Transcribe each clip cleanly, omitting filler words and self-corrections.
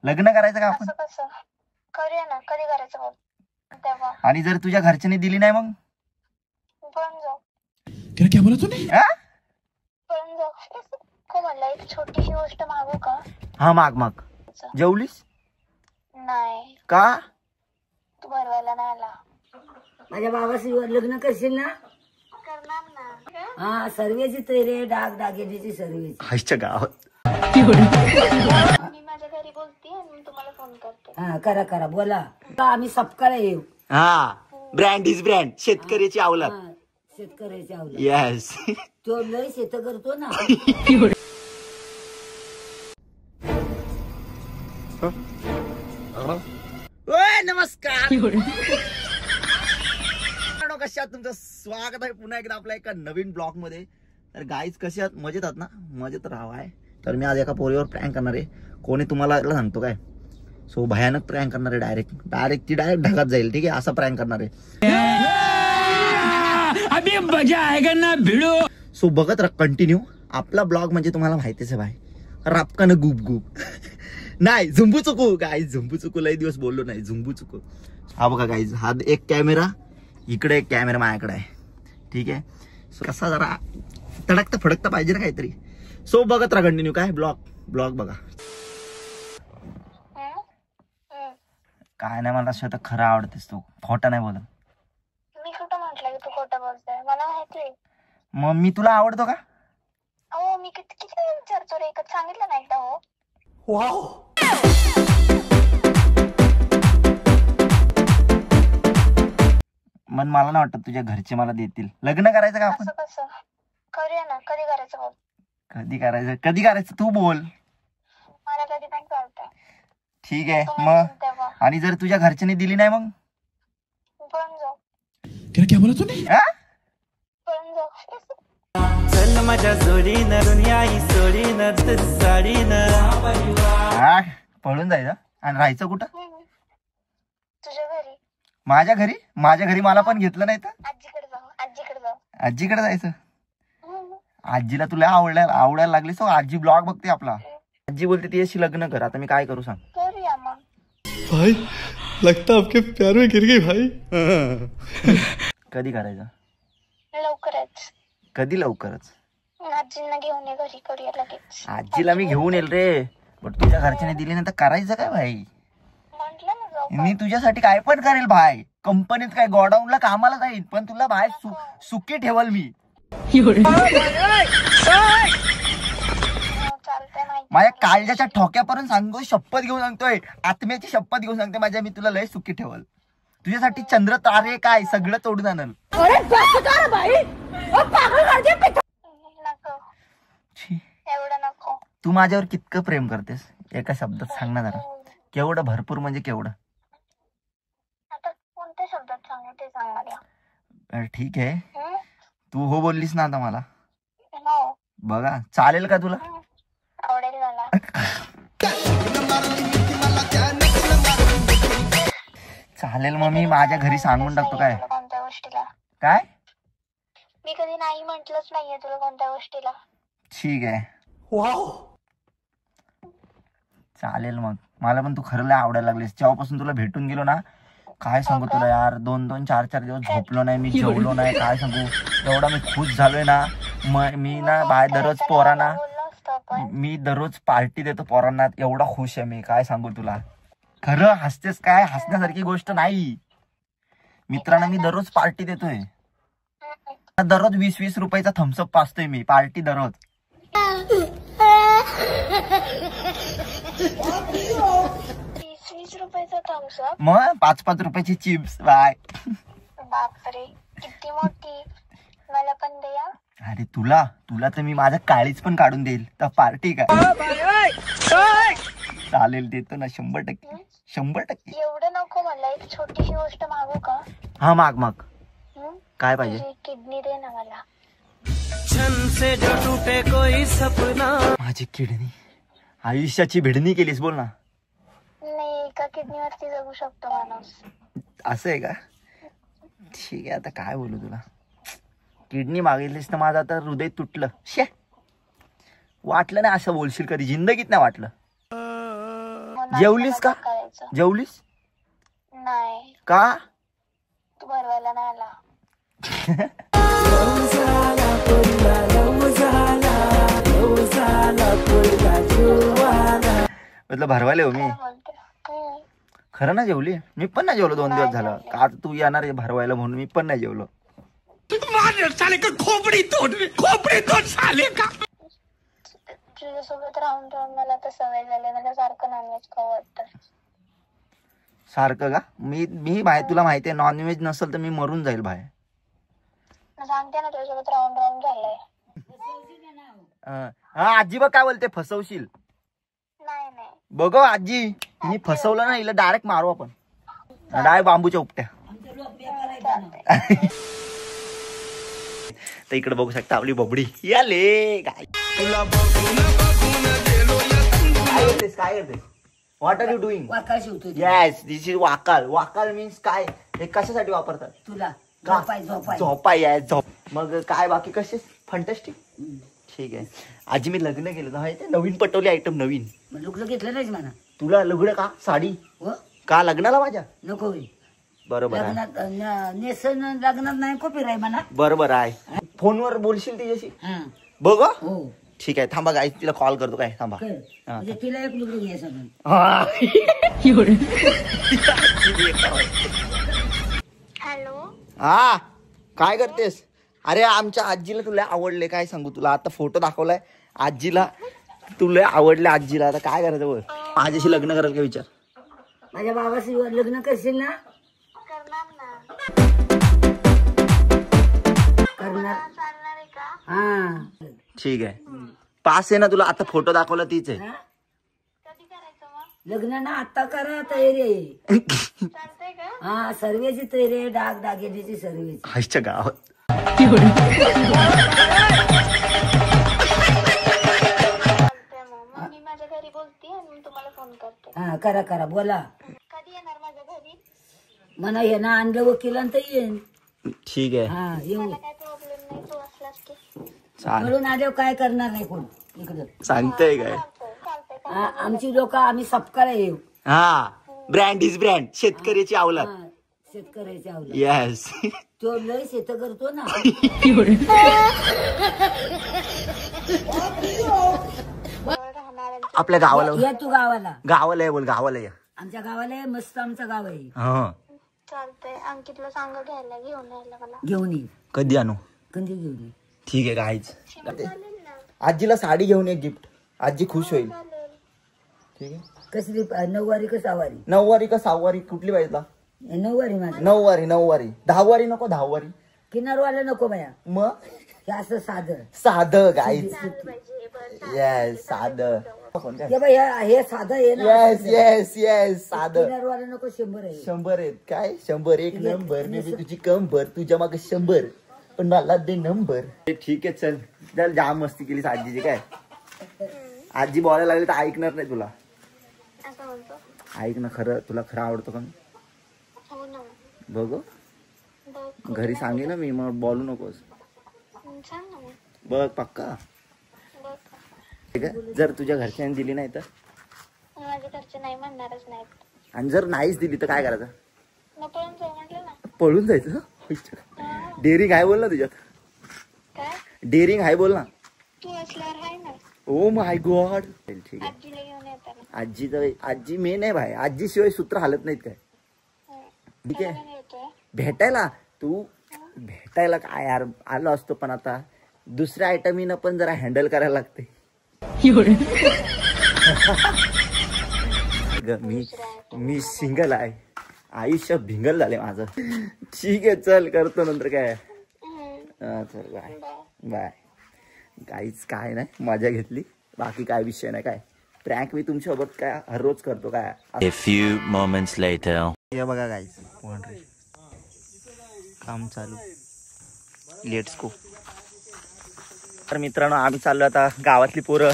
लग्न करायचं का आपण? कसं करूया ना, कधी करायचं बघ तेव्हा. आणि जर तुझ्या घरच्यांनी दिली नाही मग पळून जाऊ. क्या बोला तूने? पळून जाऊ. को म्हणलं एक छोटीशी गोष्ट मागू का? हा माग माग. जेवलीस? नाही. का? तू भरवायला नाही आला. माझ्या बाबाशी लग्न करशील ना? करणार ना. हा सर्वेची तयारी, डाग दागिन्याची सर्वेची. हायच्या गावात मी माझ्या घरी बोलते आणि तुम्हाला फोन करते. हा करा करा बोला. आम्ही सपकाळा येऊ. हा ब्रँड इज ब्रँड. शेतकऱ्याची आवलाद. हा, शेतकऱ्याची आवड. येस. तो लय शेत करतो ना. नमस्कार. कशा आहात? तुमचं स्वागत आहे पुन्हा एकदा आपल्या एका नवीन ब्लॉग मध्ये. तर गाईज कसे आहात? मजेत आहात ना? मजेत राहावाय. तर मी आज एका पोरीवर प्रँक करणार आहे. कोणी तुम्हाला सांगतो काय? सो भयानक प्रँक करणार आहे. डायरेक्ट ढगात जाईल. ठीक आहे, असा प्रँक करणार आहे. अभी मजा आएगा ना भिडो. सो बघत राहा कंटिन्यू. आपला ब्लॉग म्हणजे तुम्हाला माहितीच आहे भाई, रापकान गुप गुप. नाही झुंबू चुकू गाईज, झुंबू चुकू. लई दिवस बोललो नाही, झुंबू चुकू. हा बघा गाईज, हा एक कॅमेरा इकडे, एक कॅमेरा माझ्याकडे आहे. ठीक आहे. सो कसा जरा तडकता फडकता पाहिजे ना काहीतरी. सो बघत राहा कंटिन्यू. काय ब्लॉग बघा. काय नाही, मला स्वतः खरं आवडतेस तू, खोटं नाही बोलत. मी कुठं म्हटलं की तू खोटं बोलतोय? मला माहिती. मग मी तुला आवडतो का? हो, मी किती विचारतो रे. एकच सांगितलं नाही एकदा. हो मन मला नाही वाटत तुझ्या घरचे मला देतील. लग्न करायचं का आपण? कसं करूया ना, कधी करायचं बघ. कधी करायचं तू बोल. मला कधी पण चालतंय. ठीक आहे मग. आणि जर तुझ्या घरच्यांनी दिली नाही मग पळून जाऊ. क्या बोला तूने? पळून जाऊ. चल माझ्या जोडीनं दुनिया ही सोडीनं साडीनं. पळून जायचं आणि राहायचं कुठं? तुझ्या घरी. माझ्या घरी मला पण घेतलं नाही तर आजीकडे जाऊ. आजीकडे जायचं. आजीला तुला आवडायला लागली. सो आजी ब्लॉग बघते आपला. आजी बोलते ती अशी लग्न कर. आता मी काय करू सांग? करूया मग. भाई लगता आपके प्यार में गिर गई भाई. कधी करायचं? लवकरच. कधी? लवकरच. आजींना घेऊन ये घरी, करूया लगेच. आजीला मी घेऊन येईल रे, पण तुझ्या घरच्याने दिली नाही तर करायचं काय भाई? म्हंटल ना जाऊ. मी तुझ्यासाठी काय पण करेल भाई. कंपनीत काय गोडाऊनला कामाला जाईल, पण तुला बाहेर सुखी ठेवल मी. चालतंय माहिती. माझ्या काळजाच्या ठोक्यापर्यंत सांगतो, शपथ घेऊन सांगतोय, आत्म्याची शपथ घेऊन सांगते माझ्या, मी तुला लय सुखी ठेवल. तुझ्यासाठी चंद्र तारे काय सगळं तोडून आणल. नको, एवढं नको. तू माझ्यावर कितकं प्रेम करतेस? एका शब्दात सांग ना जरा. केवढं? भरपूर म्हणजे केवढं? आता कोणत्या शब्दात सांगू ते सांग मला. ठीक आहे, तू हो बोललीस ना आता मला. हो. बघा चालेल का तुला? आवडेल मला. चालेल, मग मी माझ्या घरी सांगून टाकतो. काय कोणत्या गोष्टीला? काय? मी कधी नाही म्हंटलच नाहीये तुला कोणत्या गोष्टीला. ठीक आहे. चालेल मग. मला पण तू खरं लय आवडायला लागलीस. जेव्हापासून तुला भेटून गेलो ना, काय सांगू तुला यार, 2-2, 4-4 दिवस झोपलो नाही मी, जेवलो नाही. काय सांगू, एवढा मी खुश झालोय ना. मी ना बाय दररोज पोरांना, मी दररोज पार्टी देतो पोरांना. एवढा खुश आहे मी, काय सांगू तुला. खरं हसतेस काय? हसण्यासारखी गोष्ट नाही. मित्रांना मी दररोज पार्टी देतोय. दररोज 20-20 रुपयाचा थम्सअप पाचतोय मी. पार्टी दररोज. 20-20 रुपयाचा थम्सअप? मग 5-5 रुपयाची चिप्स. बाय. बापरे, किती मोठी. मला पण द्या. अरे तुला तर मी माझं काळीच पण काढून देईल. तर पार्टी काय? चालेल, देतो ना 100%. 100%. एवढं नको. मला एक छोटीशी गोष्ट मागू का? हा माग. काय पाहिजे? किडनी दे ना मला. छन से जो टूटे कोई सपना. माझी किडनी. आयुष्याची भिडणी केलीस, बोल ना. नाही, एका किडनीवरती जगू शकतो माणूस. असं आहे का? ठीक आहे, आता काय बोलू तुला. किडनी मागितलीस तर माझं आता हृदय तुटलं. वाटलं नाही असं बोलशील कधी जिंदगीत, नाही वाटलं. जेवलीस का? करायचं जेवलीस नाही, का? तू भरवायला नाही आला. म्हटलं भरवायला हो मी. काय बोलते? खरं ना जेवली? मी पण नाही जेवलो 2 दिवस झालं. का आता तू येणार आहे भरवायला म्हणून मी पण नाही जेवलो. तुझ्यासोबत राहून राहून मला तर सवय झाली, मला सारखं नॉनव्हेज खाऊ वाटतं. सारखं का? मी तुला माहिती आहे नॉनव्हेज नसेल तर मी मरून जाईल बाहेर. सांगते ना तुझ्यासोबत राहून राहून झालंय. हा आजी बघ काय बोलते, फसवशील. नाही नाही बघ आजी, मी फसवलं ना हिला डायरेक्ट मारू आपण. डायरेक्ट बांबूच्या उपट्या. तर इकडे बघू शकता आपली बबडी याले. काय करतेस? What are you doing? वाका शिवतो येस, दिस इज वाकाल. वाकाल मीन्स काय? हे कशासाठी वापरतात? तुला का? झोपाय झोपाय आहे झोप. मग काय बाकी कसे? फंटास्टिक. ठीक आहे. आजी मी लग्न केलं ना, ते नवीन पटवली आयटम नवीन. लुगडं घेतलं नाहीच म्हणा. तुला लुगडं का? साडी हो का लग्नाला माझ्या? नको होईल. बरोबर आहे. लग्नात नेसन लग्नात नाही कॉपी राही म्हणा. बरोबर आहे. फोनवर बोलशील तिच्याशी? हा बघ. हो ठीक आहे थांबा गाईस, तिला कॉल करतो. काय थांबा. कर. म्हणजे तिला एक लुगडं घ्यायचं पण. हॅलो. हा काय करतेस? अरे आमच्या आजीला तुला आवडले, काय सांगू तुला. आता फोटो दाखवलाय आजीला, तुला आवडले आजीला. आता काय करायचं बोल? माझ्याशी लग्न करायला काय विचार? माझ्या बाबाशी लग्न करशील ना? करणार ना. करणार. चालणार आहे का? हा ठीक आहे. पास आहे ना तुला? आता फोटो दाखवला तीच आहे. हा? कधी करायचं मग? लग्न ना आता करा तयारी. चालतंय का? हा सर्वेची तयारी, डाग दागिन्याची सर्वेची. आईच्या गावात चालतंय मग मी माझ्या घरी बोलते आणि मी तुम्हाला फोन करते. हा करा बोला. कधी येणार माझ्या घरी? म्हणा हे ना आणलं वकिलांत तर येईन. ठीक आहे हा येऊ. मला काय प्रॉब्लेम नाही, तू असलास की. चालेल. म्हणून आल्यावर काय करणार नाही कोण इकडं. सांगतोय काय? चालतंय. आमची लोक आम्ही सपकाळा येऊ. हा ब्रँड इज ब्रँड. शेतकऱ्याची आवलाद. हा, शेतकऱ्याच्या आवला. येस. तो लय शेत करतो ना. आपल्या गावाला या तू गावाला. गावाला आहे बोल. गावाला या. आमच्या गावाला आहे, मस्त आमचं गाव आहे. हा चालतंय. अंकितला सांग घ्यायला, घेऊन यायला मला. घेऊन ये. कधी आणू? कधी घेऊन ये. ठीक आहे गाईच. चालेल ना. आजीला साडी घेऊन एक गिफ्ट. आजी खुश होईल. चालेल. ठीक आहे. कसली 9वारी का 6वारी? 9वारी का 6वारी कुठली पाहिजे? 9वारी माझी. 9वारी. 10वारी नको? 10वारी किनारवाला नको बाया. मग हे असं साधं. साधं गाईच. पाहिजे बरं. येस साधं. हे बाई हे साधं आहे ना. येस येस येस साधं. किनारवाला नको 100 आहे. 100 आहेत काय? 100 एक नंबर. मी तुझी कंबर, तुझ्या मागे 100 पण मला दे नंबर. ठीक आहे चल. चल जाम मस्ती केलीस आजीची. काय आजी बोलायला लागली तर ऐकणार नाही तुला. असं म्हणतो. ऐक ना खरं. तुला खरं आवडतं का? हो ना. बघ बघ. घरी सांगे ना मी, मग बोलू नकोस. सांग ना मग. बघ पक्का. बघ. ठीक आहे. जर तुझ्या घरच्यांनी दिली नाही तर? माझ्या घरचे नाही म्हणणारच नाहीत. आणि जर नाहीच दिली तर काय करायचं? मग पळून जाऊ म्हटलं ना. पळून जायचं? डेअरिंग आहे बोल ना तुझ्यात. काय? डेअरिंग आहे बोल ना. तू असल्यावर आहे ना. Oh my God. ठीक आहे. आजीला घेऊन येताना. आजी मेन आहे भाई. आजी शिवाय सूत्र हालत नाहीत काय? ठीक आहे. येतोय. भेटायला तू भेटायला काय यार आलो असतो, पण आता दुसऱ्या आयटमीनं पण जरा हँडल करायला लागते. मी सिंगल आहे. आयुष्य भिंगल झाले माझं. ठीक आहे चल करतो नंतर. काय चल बाय बाय. काहीच काय नाही, मजा घेतली. बाकी काय विषय नाही. काय प्रँक मी तुमच्यासोबत काय हर रोज करतो. काय A few moments later. हे बघा गाईज काम चालू. Let's go. तर मित्रांनो आम्ही चाललो आता. गावातली पोरं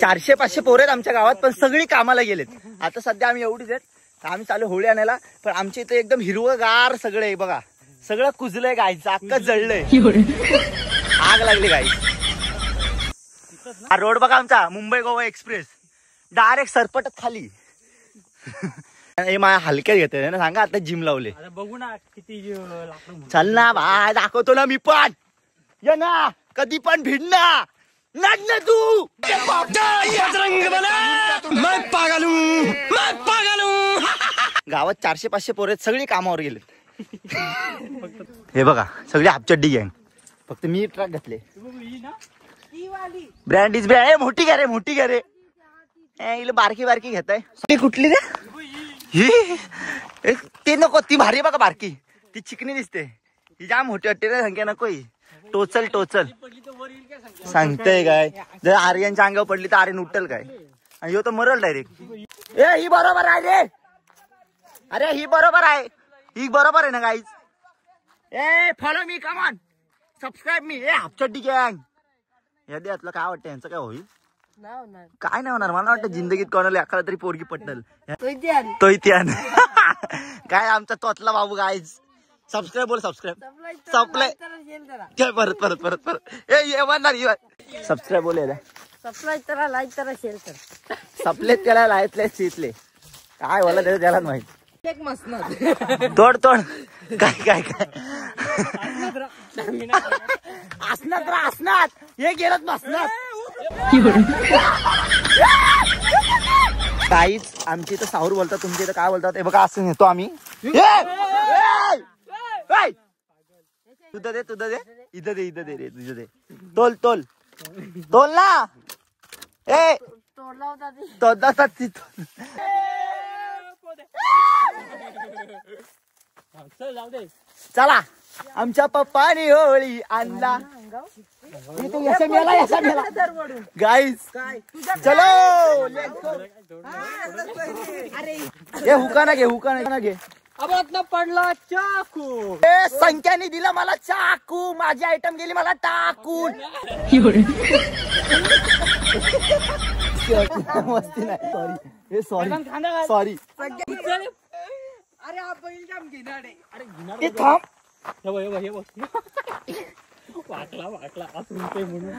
400-500 पोरं आहेत आमच्या गावात, पण सगळी कामाला गेलेत. आता सध्या आम्ही एवढीच आहेत. आम्ही चालू होळी आणायला. पण आमच्या इथे एकदम हिरवगार सगळं आहे बघा. सगळं कुजलंय गाईच. अख्खं जळलंय. आग लागली गाईच. हा रोड बघा आमचा मुंबई गोवा एक्सप्रेस. डायरेक्ट सरपटत खाली. हे माझ्या हलक्यात घेते ना, सांगा आता जिम लावले. बघू ना किती चल ना भाई, दाखवतो ना मी पण. ये ना, कधी पण भिड ना, लढ ना तू. गावात 400-500 पोरे सगळी कामावर गेले. हे बघा सगळी हापचड्डी गँग, फक्त मी ट्रक घातले. Brand is brand. मोठी घ्या रे, मोठी घ्या रे. बारकी बारकी घेताय. ती कुठली रे? ते नको, ती भारी बघा बारकी, ती चिकनी दिसते. ही जाम मोठी वाटते रे, संख्या नको. टोचल टोचल सांगतय काय, जर आर्यनच्या अंगावर पडली तर आर्यन उठल काय, आणि ह्यो तर मरल डायरेक्ट. ए ही बरोबर आहे रे, अरे ही बरोबर आहे, ही बरोबर आहे ना गाईज. ए follow me, come on, subscribe me. ए हापचड्डी गँग. या द्यातलं काय वाटतं यांचं काय होईल? काय नाही होणार. मला वाटतं जिंदगीत कोणाला एखादा तरी पोरगी पटल तो इतिहान. काय आमचा तोतला बाबू गाईज. सबस्क्राईब बोल, सबस्क्राईब सप्लाय. परत परत परत परत ए येणार. सबस्क्राईब बोल, सबस्क्राईब करा, लाईक करा, शेअर करा. सपलेत त्याला लायतले शितले काय बोला त्याला माहित. एक मसणार तोड तोड काय काय काय असणार तर असणार. हे गेलत बसणार. काहीच आमची इथं साऊर बोलतात, तुमच्या इथं काय बोलतात हे बघा. असं नेतो आम्ही. तुझं दे, तुझं दे, इथं दे, इथं दे रे, तुझं दे. तोल तोल तोल ना. ए तोडला चला, आमच्या पप्पानी होळी आणला. गाईज चलो. हे हुकाना घे, हुकाना घे. पडला चाकू. संख्याने दिला मला चाकू, माझी आयटम गेली मला टाकून. मस्ती नाही, सॉरी, सॉरी सॉरी. अरे आपण काम घेणार आहे. हे थांब. वाटला वाटला म्हणून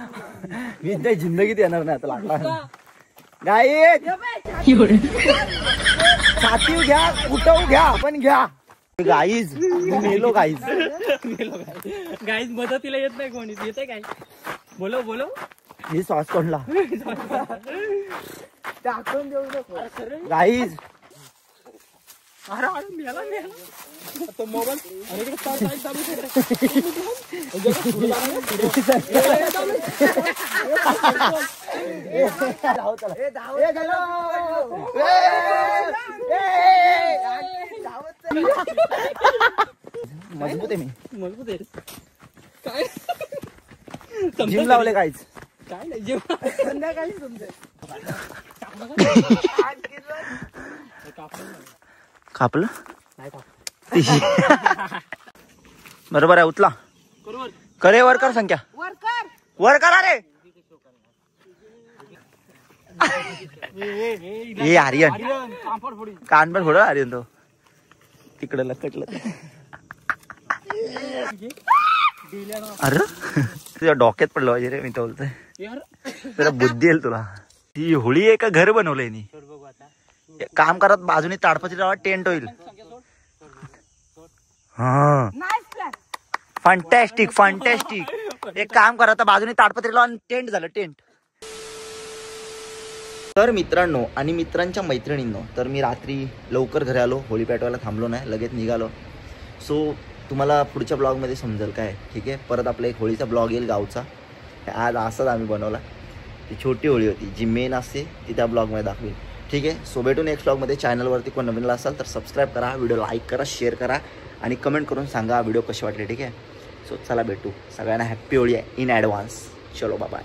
मी त्या जिंदगीत येणार नाही आता. लागला गाईज, छाती घ्या, उठवू घ्या, पण घ्या. गाईज मेलो. गाईज गाईज मदतीला येत नाही कोणी. येते काय? बोलो बोलो. ही सॉस कोणला टाकून देऊ नको गाईज. अरे मेला मेला तो मोबाईल. मजबूत आहे मी, मजबूत आहे काय. जिम लावले काहीच काय नाही जेव्हा संध्याकाळी तुमचं कापलं बरोबर आहे. उचला करे वर कर, संख्या वर करा रे. हे आर्यन कानभर फोड. आर्यन तो तिकडं लकटलं. अरे तुझ्या डोक्यात पडलं पाहिजे रे, मी तर बोलतोय. जरा बुद्धी येईल तुला. ती होळी आहे का घर बनवलंय नी? काम करत बाजूने ताडपत्री लावा, टेंट होईल. हा फंटॅस्टिक फंटॅस्टिक. एक काम करा, आता बाजूने ताडपत्री लावा, टेंट झालं टेंट. तर मित्रांनो आणि मित्रांच्या मैत्रिणींनो, तर मी रात्री लवकर घरी आलो, होळी पेटवायला थांबलो नाही, लगेच निघालो. सो तुम्हाला पुढच्या ब्लॉगमध्ये समजेल काय. ठीक आहे, परत आपला एक होळीचा ब्लॉग येईल गावचा. आज असाच आम्ही बनवला. ती छोटी होळी होती, जी मेन असते ती त्या ब्लॉगमध्ये दाखवेल. ठीक आहे, सो भेटू नेक्स्ट ब्लॉगमध्ये. चॅनलवरती कोण नवीनला असाल तर सबस्क्राईब करा, व्हिडिओ लाईक करा, शेअर करा आणि कमेंट करून सांगा व्हिडिओ कसे वाटले. ठीक आहे, सो चला भेटू. सगळ्यांना हॅप्पी होळी इन ॲडव्हान्स. चलो बाय बाय.